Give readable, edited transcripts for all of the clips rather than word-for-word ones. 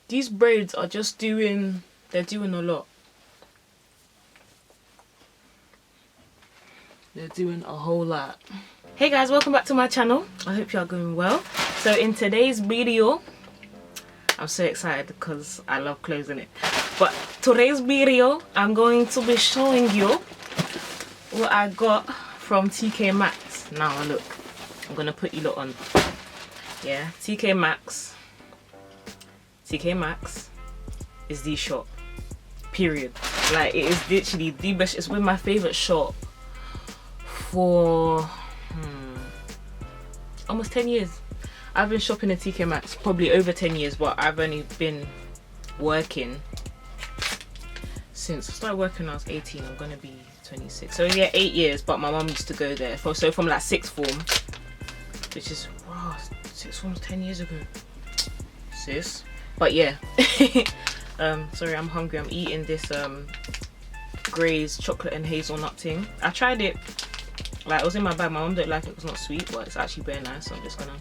these braids are just doing, they're doing a lot. They're doing a whole lot. Hey guys, welcome back to my channel. I hope you are going well. So in today's video, I'm so excited because I love clothes in it. But today's video, I'm going to be showing you what I got from T.K.Maxx. Now look, I'm gonna put you lot on. Yeah, T.K.Maxx. T.K.Maxx is the shop. Period. Like, it is literally the best. It's been my favorite shop for almost 10 years. I've been shopping at T.K.Maxx probably over 10 years, but I've only been working since I started working when I was 18. I'm gonna be 26, so yeah, 8 years. But my mum used to go there from like sixth form, which is wow, sixth form's 10 years ago, sis. But yeah, sorry, I'm hungry. I'm eating this Gray's chocolate and hazelnut thing. I tried it, like, it was in my bag. My mum don't like it, it's not sweet, but it's actually very nice. So I'm just gonna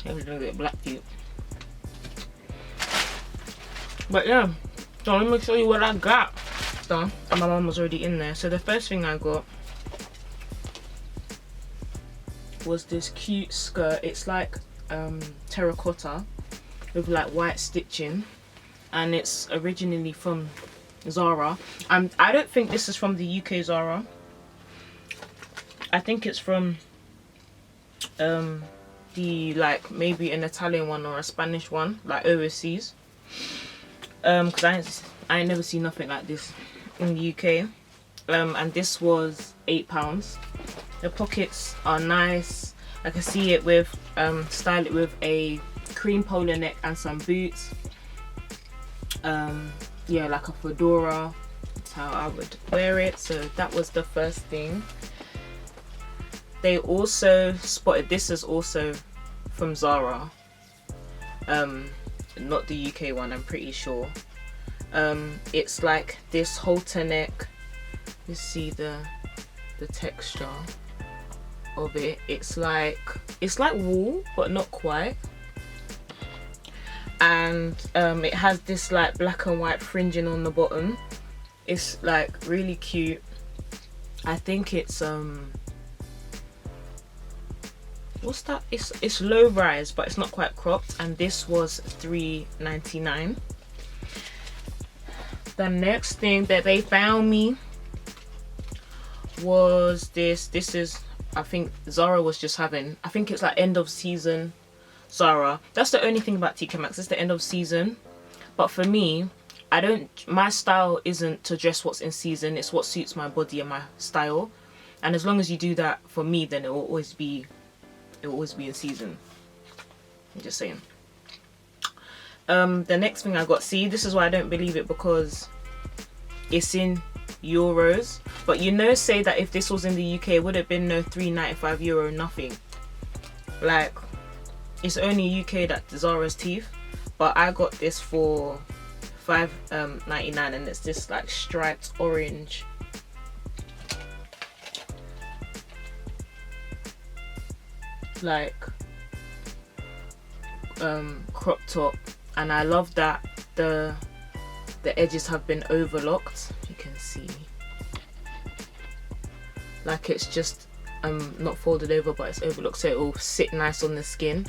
have a little bit of black tea. But yeah, so let me show you what I got. So, and my mum was already in there. So the first thing I got was this cute skirt. It's like terracotta with like white stitching, and it's originally from Zara. I don't think this is from the UK Zara. I think it's from the, like, maybe an Italian one or a Spanish one, like overseas. Because I ain't never seen nothing like this in the UK. And this was £8. The pockets are nice. I can see it with style it with a cream polo neck and some boots. Yeah, like a fedora. That's how I would wear it. So that was the first thing. They also spotted, this is also from Zara. Not the UK one, I'm pretty sure. It's like this halter neck. You see the texture of it. It's like wool, but not quite. And it has this like black and white fringing on the bottom. It's like really cute. I think it's what's that? It's low rise, but it's not quite cropped, and this was $3.99. The next thing that they found me was this. This is, I think Zara was just having, I think it's like end of season Zara. That's the only thing about T.K.Maxx, it's the end of season. But for me, my style isn't to dress what's in season, it's what suits my body and my style. And as long as you do that for me, then it will always be in season. I'm just saying. The next thing I got, see, this is why I don't believe it, because it's in euros. But you know, say that if this was in the UK, it would have been no €3.95, nothing. Like, it's only UK that Zara's teeth. But I got this for $5.99, and it's this like striped orange like crop top, and I love that the edges have been overlocked. You can see, like, it's just not folded over, but it's overlocked, so it will sit nice on the skin.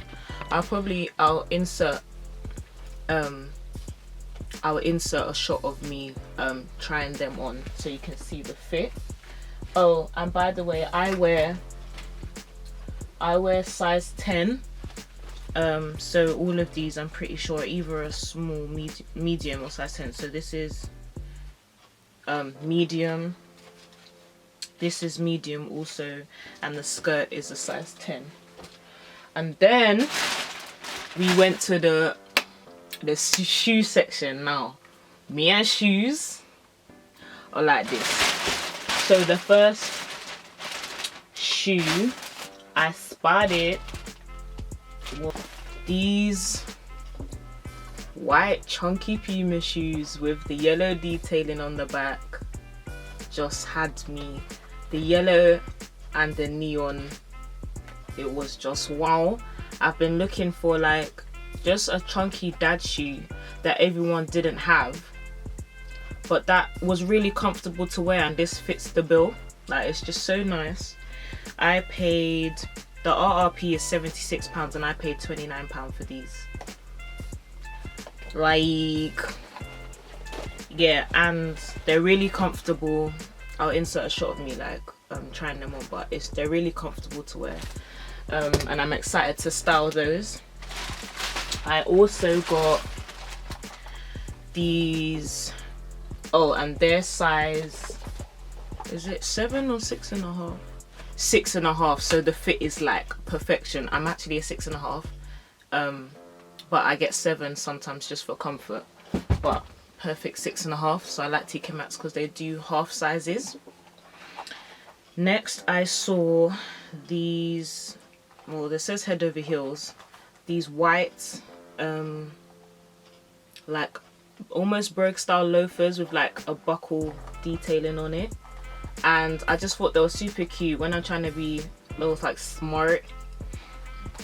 I'll insert a shot of me trying them on so you can see the fit. Oh, and by the way, I wear size 10. So all of these, I'm pretty sure, either a small, medium or size 10. So this is medium. This is medium also, and the skirt is a size 10. And then we went to the shoe section. Now, me and shoes are like this. So the first shoe I spotted was these white chunky Puma shoes with the yellow detailing on the back. Just had me. The yellow and the neon, it was just wow. I've been looking for like just a chunky dad shoe that everyone didn't have, but that was really comfortable to wear, and this fits the bill. Like, it's just so nice. I paid, the RRP is £76 and I paid £29 for these. Like, yeah, and they're really comfortable. I'll insert a shot of me like trying them on, but they're really comfortable to wear, and I'm excited to style those. I also got these, oh, and their size, is it 7 or 6.5? 6.5, so the fit is like perfection. I'm actually a 6.5, but I get 7 sometimes just for comfort, but perfect 6.5. So I like T.K.Maxx because they do half sizes. Next I saw these, well, this says head over heels, these white like almost brogue style loafers with like a buckle detailing on it, and I just thought they were super cute when I'm trying to be both like smart,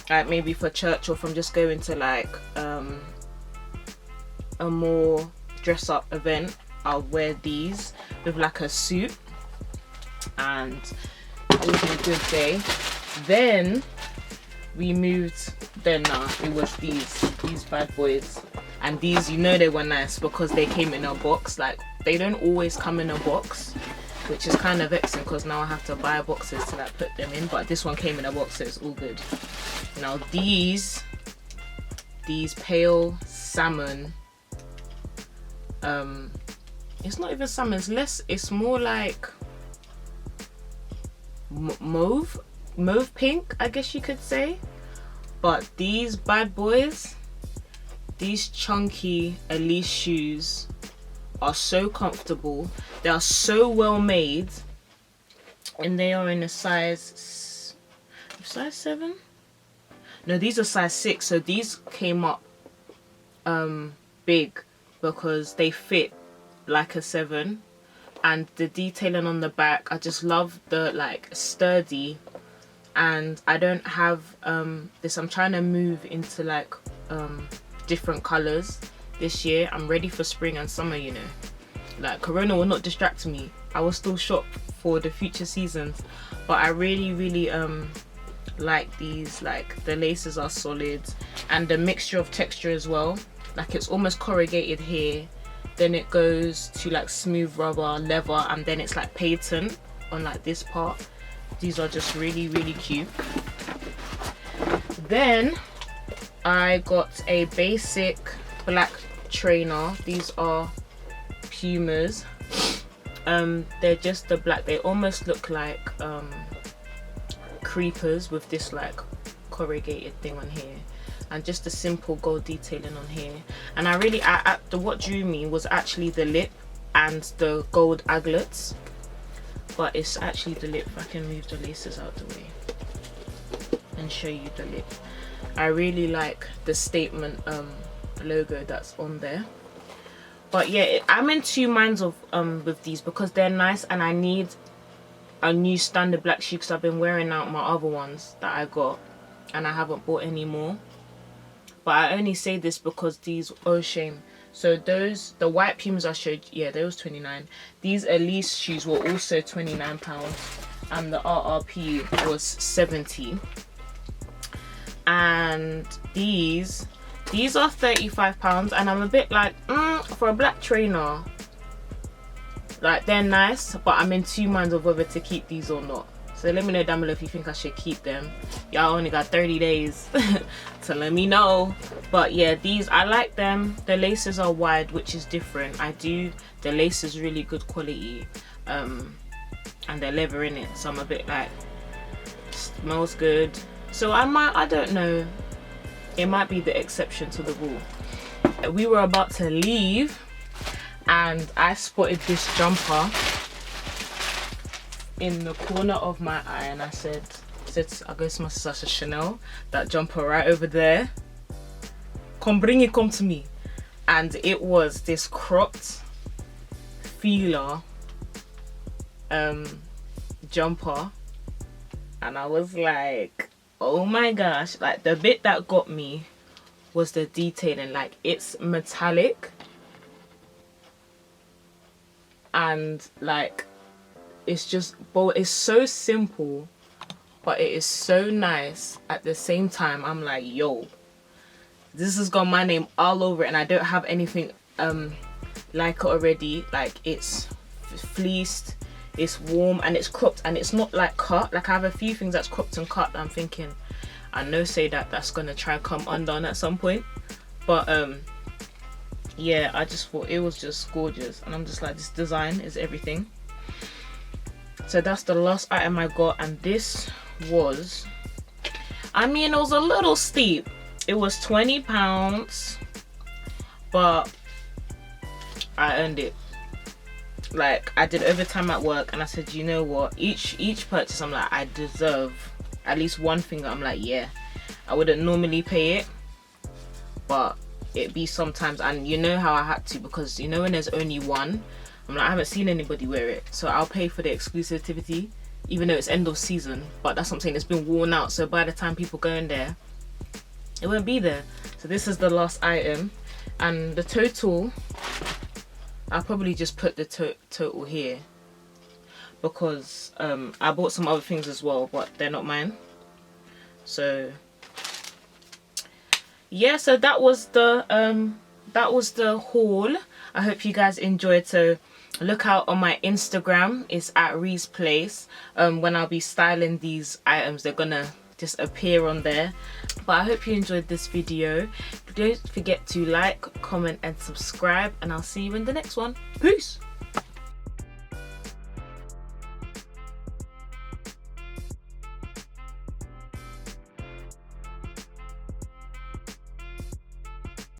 like maybe for church or from just going to like a more dress up event. I'll wear these with like a suit and it was a good day. Then we moved, it was these bad boys, and these, you know, they were nice because they came in a box. Like, they don't always come in a box, which is kind of vexing because now I have to buy boxes to like put them in, but this one came in a box, so it's all good. Now these pale salmon, it's not even salmon, it's more like mauve pink, I guess you could say. But these bad boys, these chunky Elise shoes are so comfortable, they are so well made, and they are in a size 7. No, these are size 6, so these came up big because they fit like a 7. And the detailing on the back, I just love the like sturdy, and I don't have this. I'm trying to move into like different colors this year. I'm ready for spring and summer, you know, like Corona will not distract me. I will still shop for the future seasons, but I really like these. Like, the laces are solid and the mixture of texture as well, like it's almost corrugated here, then it goes to like smooth rubber, leather, and then it's like patent on like this part. These are just really cute. Then I got a basic black trainer. These are Pumas. They're just the black, they almost look like creepers with this like corrugated thing on here, and just a simple gold detailing on here. And what drew me was actually the lip and the gold aglets, but it's actually the lip. If I can move the laces out the way and show you the lip. I really like the statement logo that's on there. But yeah, I'm in two minds of with these because they're nice, and I need a new standard black shoe because I've been wearing out my other ones that I got and I haven't bought any more. But I only say this because these, oh shame, so those, the white Pumas I showed, yeah, they was 29. These Elise shoes were also £29 and the RRP was 70. And these are £35, and I'm a bit like, for a black trainer, like, they're nice, but I'm in two minds of whether to keep these or not. So let me know down below if you think I should keep them. Y'all only got 30 days to let me know. But yeah, these, I like them. The laces are wide, which is different. The lace is really good quality, and they're leather in it, so I'm a bit like, smells good. So I don't know, it might be the exception to the rule. We were about to leave and I spotted this jumper in the corner of my eye, and I said I guess my sister Chanel, that jumper right over there, come to me. And it was this cropped feeler jumper, and I was like, oh my gosh. Like, the bit that got me was the detailing. Like, it's metallic and like it's just, but it's so simple, but it is so nice at the same time. I'm like, yo, this has got my name all over it, and I don't have anything like it already. Like, it's fleeced, it's warm, and it's cropped, and it's not like cut. Like, I have a few things that's cropped and cut that I'm thinking, I know say that's gonna try come undone at some point. But yeah, I just thought it was just gorgeous, and I'm just like, this design is everything. So that's the last item I got, and this was, I mean, it was a little steep. It was £20, but I earned it. Like, I did overtime at work, and I said, you know what, each purchase, I'm like, I deserve at least one thing. I'm like, yeah, I wouldn't normally pay it, but it be sometimes. And you know how I had to, because you know when there's only one, I'm like, I haven't seen anybody wear it, so I'll pay for the exclusivity, even though it's end of season. But that's what I'm saying, it's been worn out, so by the time people go in there, it won't be there. So this is the last item, and the total, I'll probably just put the total here, because I bought some other things as well, but they're not mine. So yeah, so that was the haul. I hope you guys enjoyed. So look out on my Instagram, it's at ris.place. When I'll be styling these items, they're gonna just appear on there. But I hope you enjoyed this video. Don't forget to like, comment and subscribe, and I'll see you in the next one. Peace.